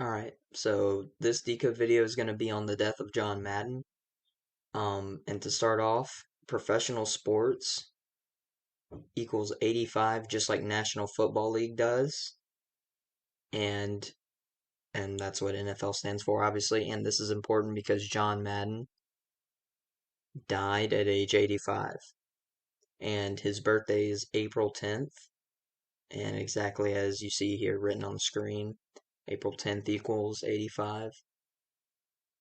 Alright, so this decode video is going to be on the death of John Madden. And to start off, professional sports equals 85, just like National Football League does. And and that's what NFL stands for, obviously. And this is important because John Madden died at age 85. And his birthday is April 10th. And exactly as you see here written on the screen, April 10th equals 85.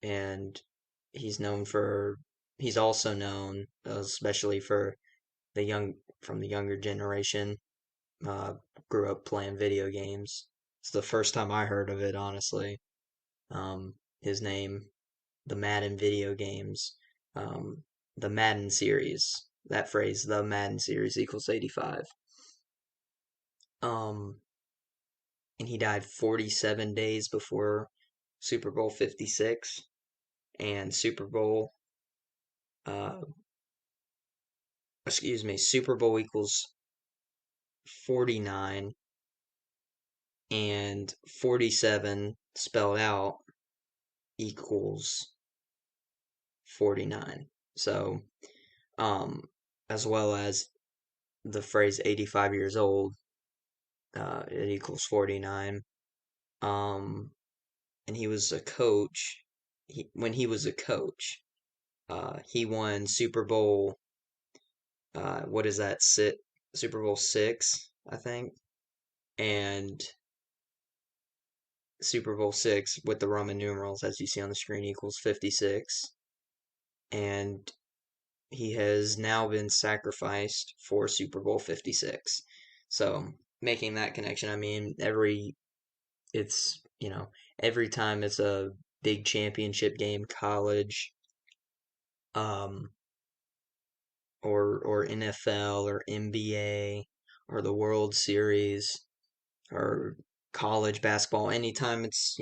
And he's known for he's also known especially for the younger generation, uh, grew up playing video games. It's the first time I heard of it, honestly. His name, the Madden video games, um, the Madden series, that phrase, the Madden series equals 85. um, and he died 47 days before Super Bowl 56. And uh, Super Bowl equals 49, and 47 spelled out equals 49. So, um, as well as the phrase 85 years old, it equals 49. Um, and he was a coach. When he was a coach, he won Super Bowl, what is that, Super Bowl 6, I think. And Super Bowl 6 with the Roman numerals, as you see on the screen, equals 56. And he has now been sacrificed for Super Bowl 56. So, making that connection, I mean, it's, every time it's a big championship game, college, um, or NFL or NBA or the World Series or college basketball, anytime it's,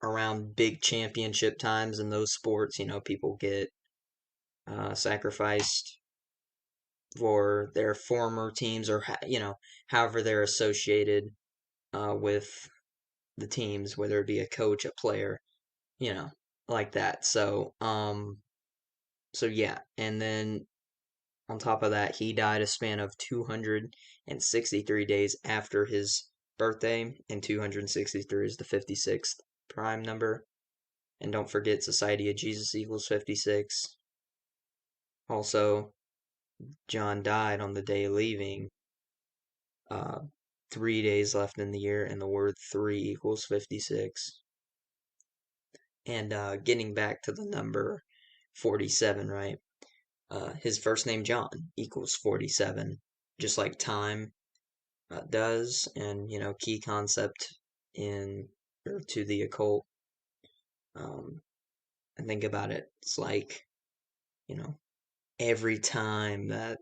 around big championship times in those sports, people get sacrificed for their former teams, or however they're associated with the teams, whether it be a coach, a player, you know, like that. So yeah, and then on top of that, he died a span of 263 days after his birthday, and 263 is the 56th prime number. And don't forget, Society of Jesus equals 56. Also, John died on the day leaving, uh, 3 days left in the year, and the word three equals 56. And getting back to the number 47, right? His first name, John, equals 47, just like time does, and, key concept in or to the occult. Um, and think about it. It's like, you know, every time that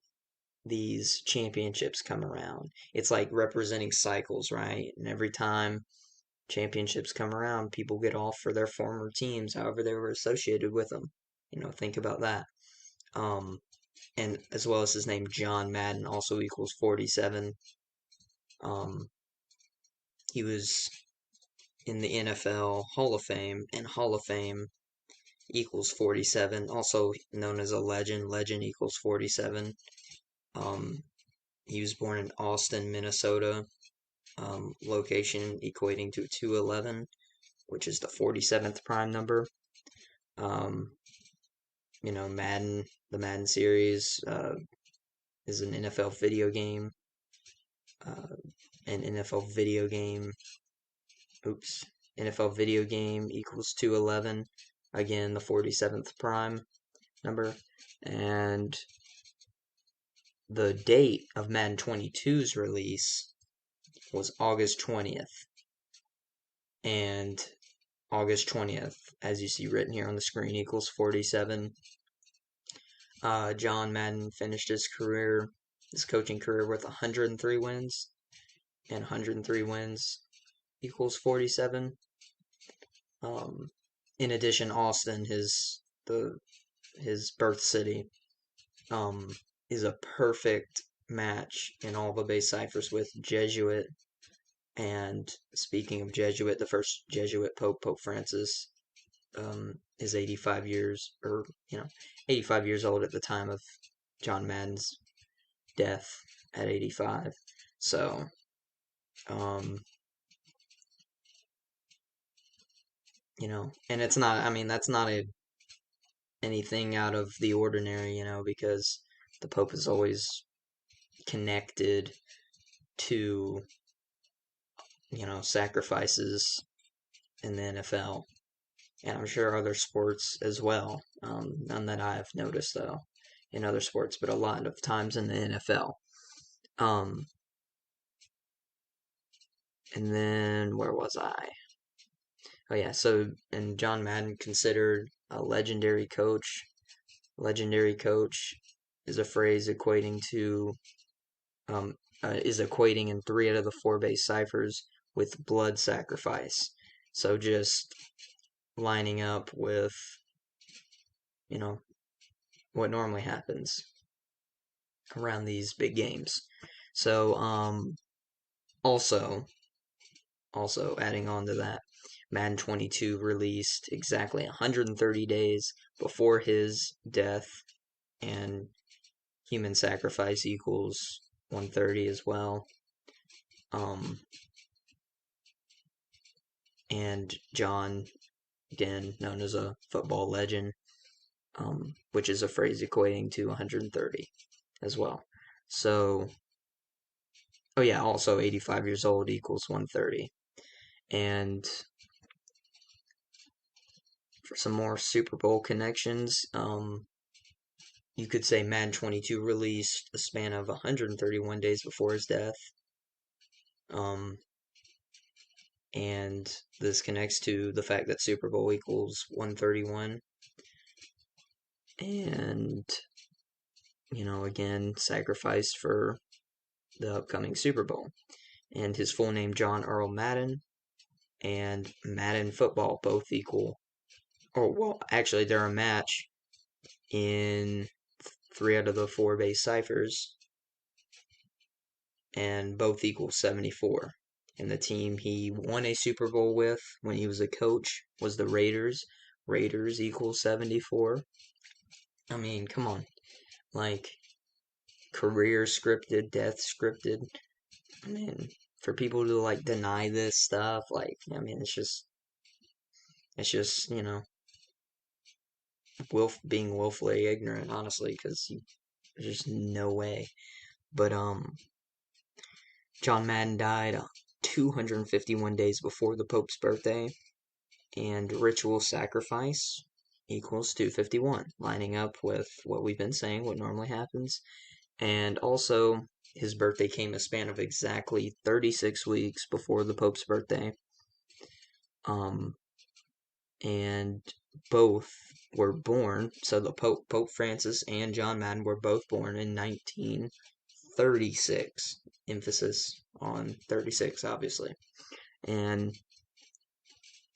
these championships come around, it's like representing cycles, right? And every time championships come around, people get off for their former teams, however they were associated with them. Think about that. Um, and as well as his name, John Madden, also equals 47. Um, he was in the NFL Hall of Fame, and Hall of Fame equals 47, also known as a legend. Legend equals 47. Um, he was born in Austin, Minnesota, location equating to 211, which is the 47th prime number. Um, Madden, the Madden series, is an NFL video game. Uh, an NFL video game, oops, NFL video game equals 211. Again, the 47th prime number. And the date of Madden 22's release was August 20th. And August 20th, as you see written here on the screen, equals 47. John Madden finished his coaching career with 103 wins, and 103 wins equals 47. In addition, Austin, his birth city, um, is a perfect match in all the base ciphers with Jesuit, And speaking of Jesuit, the first Jesuit Pope, Pope Francis, is 85 years, or 85 years old at the time of John Madden's death at 85. So, um, and it's not. I mean, that's not anything out of the ordinary, because the Pope is always connected to, sacrifices in the NFL, and I'm sure other sports as well. None that I've noticed though in other sports, but a lot of times in the NFL. Um, and then where was I? Oh yeah, so and John Madden considered a legendary coach. Legendary coach is a phrase um, is equating in 3 out of the 4 base ciphers with blood sacrifice. So just lining up with, you know, what normally happens around these big games. So, also, adding on to that, Madden 22 released exactly 130 days before his death, and human sacrifice equals 130 as well. And John, again, known as a football legend, which is a phrase equating to 130 as well. So, oh yeah, also 85 years old equals 130. And for some more Super Bowl connections, you could say Madden 22 released a span of 131 days before his death. And this connects to the fact that Super Bowl equals 131. And, again, sacrificed for the upcoming Super Bowl. And his full name, John Earl Madden, and Madden football both equal. Oh, well, actually, they're a match in 3 out of the 4 base ciphers, and both equal 74. And the team he won a Super Bowl with when he was a coach was the Raiders. Raiders equals 74. I mean, come on. Like, career scripted, death scripted. I mean, for people to, like, deny this stuff, like, I mean, it's just, being willfully ignorant, honestly, because there's just no way. But, John Madden died 251 days before the Pope's birthday, and ritual sacrifice equals 251, lining up with what we've been saying, what normally happens. And also, his birthday came a span of exactly 36 weeks before the Pope's birthday. And both were born, so the Pope Francis and John Madden were both born in 1936. Emphasis on 36, obviously. And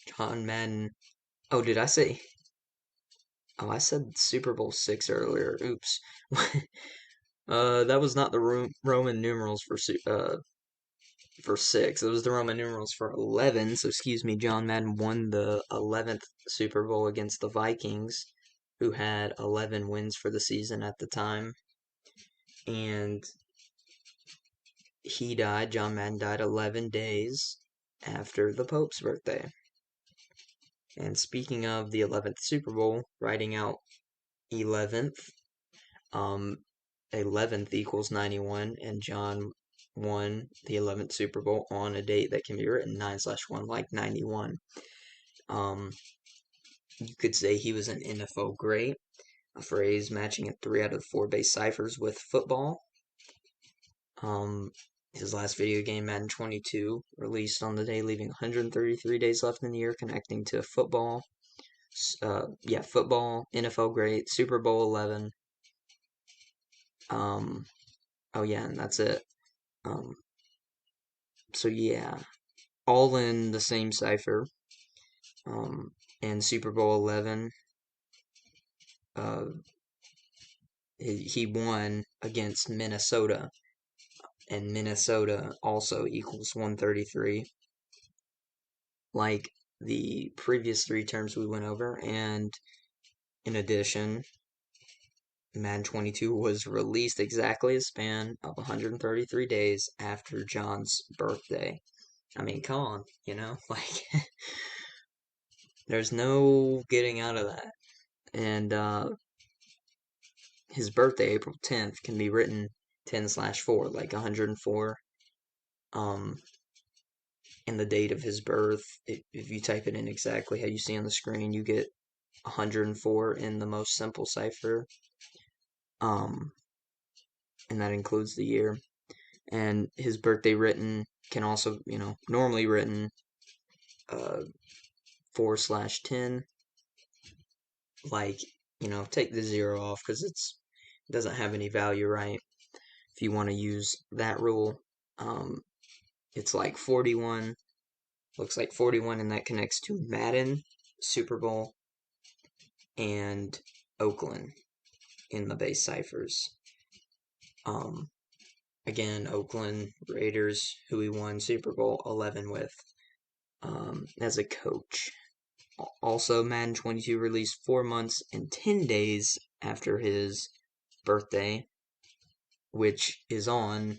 John Madden. Oh, did I say? Oh, I said Super Bowl 6 earlier. Oops. That was not the Roman numerals for 6. It was the Roman numerals for 11. So, excuse me, John Madden won the 11th Super Bowl against the Vikings, who had 11 wins for the season at the time. And John Madden died 11 days after the Pope's birthday. And speaking of the 11th Super Bowl, writing out 11th, 11th equals 91, and John won the 11th Super Bowl on a date that can be written 9/1 like 91. You could say he was an NFL great, a phrase matching at 3 out of 4 base ciphers with football. His last video game, Madden 22, released on the day, leaving 133 days left in the year, connecting to football. Football, NFL great, Super Bowl 11. Oh yeah, and that's it. So yeah, all in the same cipher. And Super Bowl 11, he won against Minnesota and Minnesota also equals 133, like the previous three terms we went over. And in addition, Madden 22 was released exactly a span of 133 days after John's birthday. I mean, come on, like there's no getting out of that. And his birthday, April 10th, can be written 10/4, like 104. And the date of his birth, if you type it in exactly how you see on the screen, you get 104 in the most simple cipher. And that includes the year. And his birthday written can also, normally written 4/10. Like, take the 0 off because it doesn't have any value, right? If you want to use that rule, it's like 41. Looks like 41, and that connects to Madden, Super Bowl, and Oakland in the base ciphers. Again, Oakland Raiders, who he won Super Bowl 11 with, as a coach. Also, Madden 22 released 4 months and 10 days after his birthday, which is on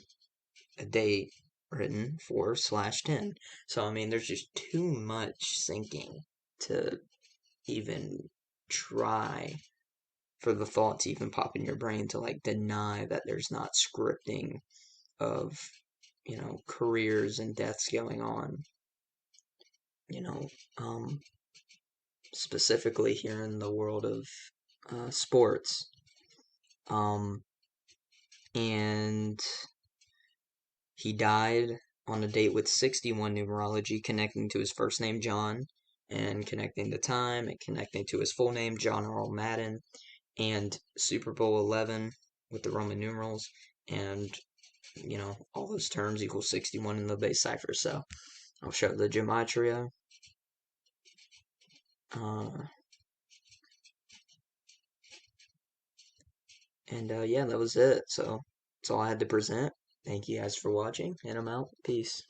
a date written 4/10. So, I mean, there's just too much syncing to even try for the thought to even pop in your brain to like deny that there's not scripting of, careers and deaths going on, you know, um, specifically here in the world of sports. And he died on a date with 61 numerology, connecting to his first name, John, and connecting the time, and connecting to his full name, John Earl Madden, and Super Bowl 11 with the Roman numerals, and, all those terms equal 61 in the base cipher. So I'll show the gematria. Yeah, that was it. So that's all I had to present. Thank you guys for watching, and I'm out. Peace.